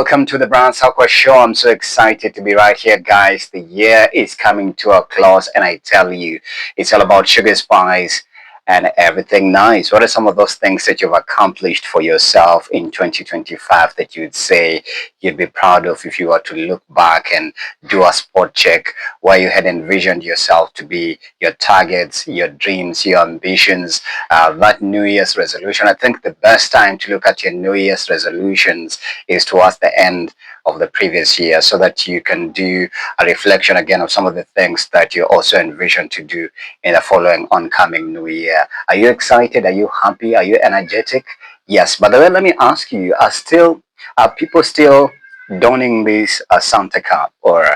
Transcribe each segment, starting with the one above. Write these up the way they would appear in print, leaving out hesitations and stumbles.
Welcome to the Brown Sakwa Show. I'm so excited to be right here, guys. The year is coming to a close, and I tell you, it's all about sugar spice and everything nice. What are some of those things that you've accomplished for yourself in 2025 that you'd say you'd be proud of if you were to look back and do a spot check where you had envisioned yourself to be, your targets, your dreams, your ambitions, that New Year's resolution? I think the best time to look at your New Year's resolutions is towards the end of the previous year, so that you can do a reflection again of some of the things that you also envision to do in the following oncoming new year. Are you excited? Are you happy? Are you energetic? Yes. By the way, let me ask you: are people still donning this Santa cap, or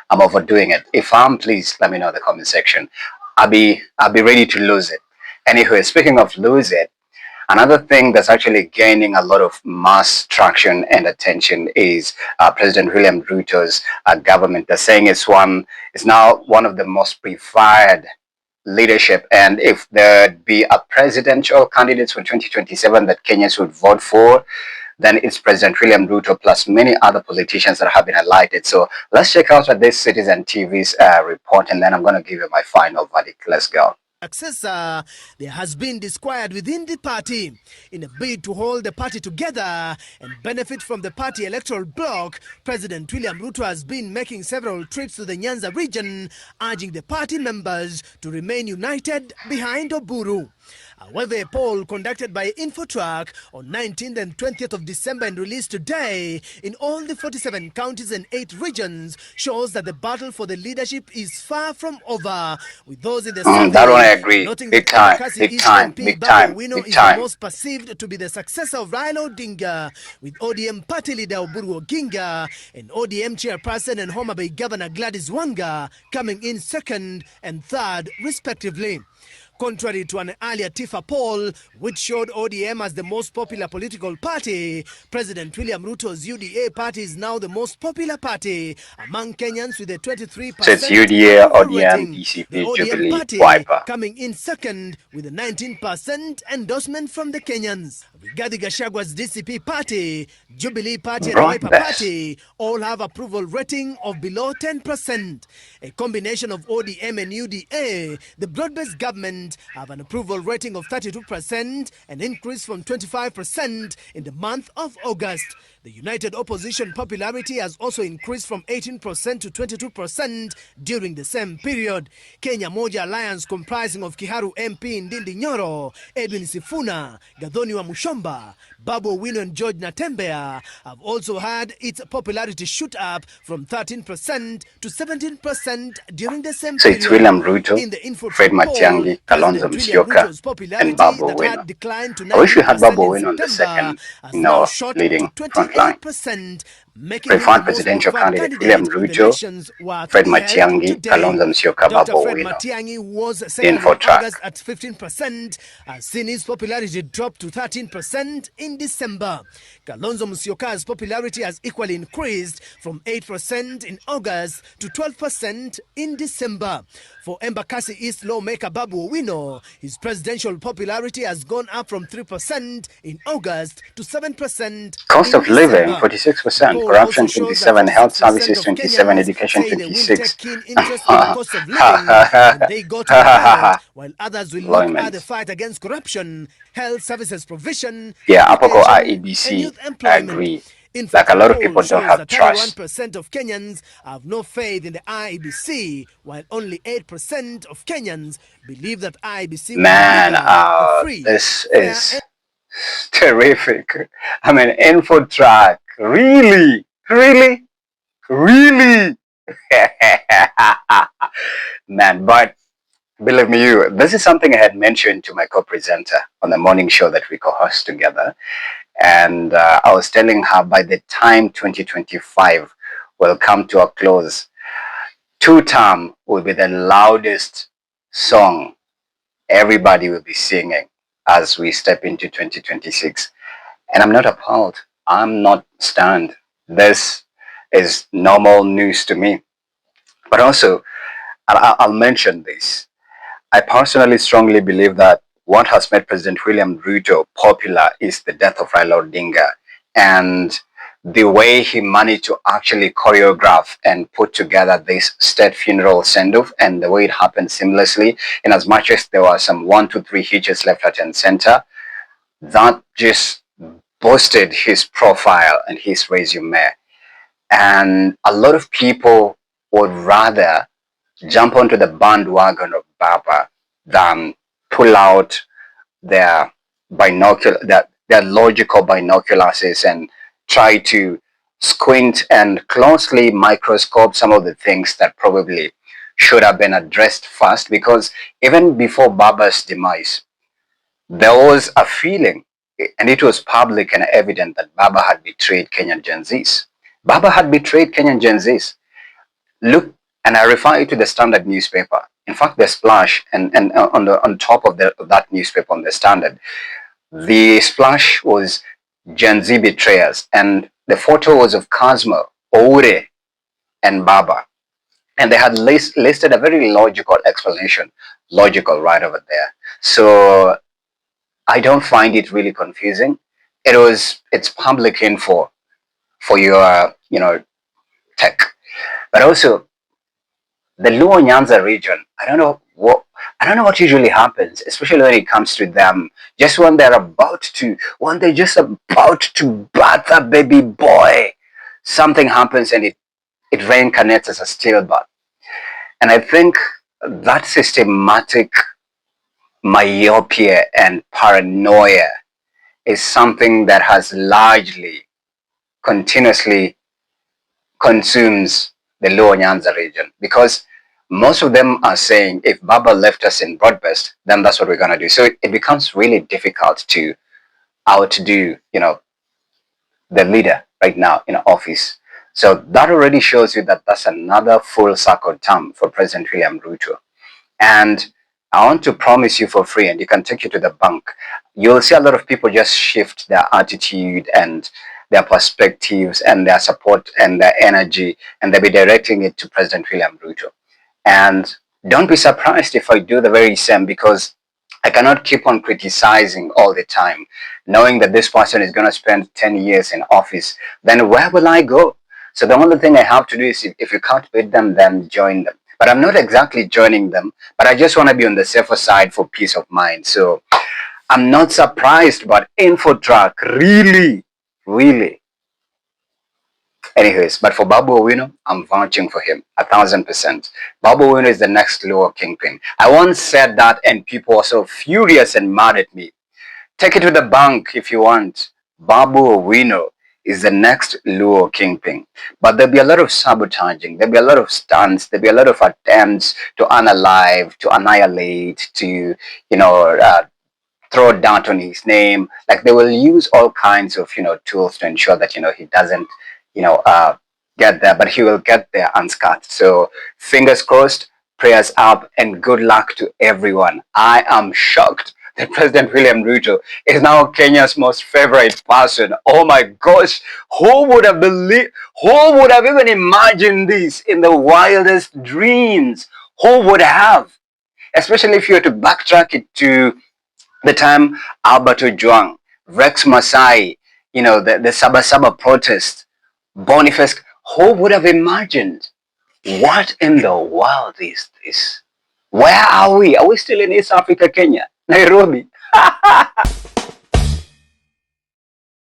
I'm overdoing it? If I'm, please let me know in the comment section. I'll be ready to lose it. Anyway, speaking of lose it. Another thing that's actually gaining a lot of mass traction and attention is President William Ruto's government. They're saying it's now one of the most preferred leadership, and if there'd be a presidential candidate for 2027 that Kenyans would vote for, then it's President William Ruto plus many other politicians that have been highlighted. So let's check out what this Citizen TV's report, and then I'm going to give you my final verdict. Let's go. Successor, there has been disquiet within the party. In a bid to hold the party together and benefit from the party electoral bloc, President William Ruto has been making several trips to the Nyanza region, urging the party members to remain united behind Oburu. However, a poll conducted by Infotrak on 19th and 20th of December and released today in all the 47 counties and 8 regions shows that the battle for the leadership is far from over, with those in the survey that one I agree. noting Big that time, Embakasi big East time, MP big Babu time, Owino big is the time. most perceived to be the successor of Raila Odinga, with ODM party leader Oburu Oginga and ODM chairperson and Homa Bay Governor Gladys Wanga coming in second and third respectively. Contrary to an earlier TIFA poll, which showed ODM as the most popular political party, President William Ruto's UDA party is now the most popular party among Kenyans with a 23% So it's UDA, approval ODM, rating. DCP, The ODM Jubilee, party Wiper. coming in second with a 19% endorsement from the Kenyans. Rigathi Gachagwa's DCP party, Jubilee party and Wiper party all have approval rating of below 10%. A combination of ODM and UDA, the broad-based government have an approval rating of 32%, an increase from 25% in the month of August. The United Opposition popularity has also increased from 18% to 22% during the same period. Kenya Moja Alliance, comprising of Kiharu MP Ndindi Nyoro, Edwin Sifuna, Gathoni wa Mushomba, Babu Owino and George Natembea, have also had its popularity shoot up from 13% to 17% during the same period. So it's William Ruto, in the Infotrak Fred Matiang'i, Kalonzo Musyoka, and Babu Owino. Declined to I wish we had Babu 19% Owino on the second, now shot leading to front line. 28%, making him the Preferred most presidential preferred candidate William candidate with the Ruto, nation's work Fred held Matiang'i, today. Kalonzo Musyoka, Dr. Babu Fred Owino. Matiang'i was second in Infotrak. August at 15%, has seen his popularity drop to 13% in December. Kalonzo Musyoka's popularity has equally increased from 8% in August to 12% in December. For Embakasi East lawmaker Babu Owino, his presidential popularity has gone up from 3% in August to 7% Cost of living, December. 46%, corruption, 27, health services, 27, education, 26. Keen interest in the cost of living when they go to the ballot, while others will look at the fight against corruption, health services provision, Apoko education, and youth IEBC, I employment. agree. Infotrak Like a lot of people don't have trust. 31% of Kenyans have no faith in the IEBC, while only 8% of Kenyans believe that IEBC will deliver free. This is terrific. I mean, Infotrak, really, really, really. Man, but believe me, this is something I had mentioned to my co-presenter on the morning show that we co-host together. And I was telling her by the time 2025 will come to a close, two-term will be the loudest song everybody will be singing as we step into 2026. And I'm not appalled. I'm not stunned. This is normal news to me. But also, I'll mention this. I personally strongly believe that what has made President William Ruto popular is the death of Raila Odinga. And the way he managed to actually choreograph and put together this state funeral send-off, and the way it happened seamlessly, in as much as there were some 1, 2, 3 hitches left, right, and center, that just boosted his profile and his resume. And a lot of people would rather jump onto the bandwagon of Baba than pull out their their logical binoculars and try to squint and closely microscope some of the things that probably should have been addressed first, because even before Baba's demise, there was a feeling, and it was public and evident, that Baba had betrayed Kenyan Gen Zs. Baba had betrayed Kenyan Gen Zs. Look, and I refer you to the Standard newspaper. In fact, the splash and on top of that newspaper on the Standard, the splash was Gen Z betrayers, and the photo was of Kazma, Oure, and Baba. And they had listed a very logical explanation, logical right over there. So I don't find it really confusing. It's public info for your tech, but also the Luo Nyanza region. I don't know what usually happens, especially when it comes to them. Just when they're just about to birth a baby boy, something happens and it reincarnates as a stillbirth. And I think that systematic myopia and paranoia is something that has largely, continuously consumes the Luo Nyanza region, because most of them are saying if Baba left us in broadcast, then that's what we're going to do. So it becomes really difficult to outdo, the leader right now in office. So that already shows you that that's another full circle term for President William Ruto. And I want to promise you for free, and you can take it to the bank. You'll see a lot of people just shift their attitude and their perspectives and their support and their energy, and they'll be directing it to President William Ruto. And don't be surprised if I do the very same, because I cannot keep on criticizing all the time, knowing that this person is going to spend 10 years in office. Then where will I go? So the only thing I have to do is, if you can't beat them, then join them. But I'm not exactly joining them, but I just want to be on the safer side for peace of mind. So I'm not surprised, but Infotrak really, really. Anyways, but for Babu Owino, I'm vouching for him 1,000%. Babu Owino is the next Luo Kingpin. I once said that, and people were so furious and mad at me. Take it to the bank if you want. Babu Owino is the next Luo Kingpin. But there'll be a lot of sabotaging. There'll be a lot of stunts. There'll be a lot of attempts to unalive, to annihilate, to, throw dirt on his name. Like, they will use all kinds of, tools to ensure that, he doesn't, get there, but he will get there unscathed. So fingers crossed, prayers up, and good luck to everyone. I am shocked that President William Ruto is now Kenya's most favorite person. Oh my gosh, who would have believed, who would have even imagined this in the wildest dreams? Who would have? Especially if you were to backtrack it to the time Albert Ojwang, Rex Masai, the Saba Saba protest, Boniface, who would have imagined? What in the world is this? Where are we? Are we still in East Africa, Kenya? Nairobi?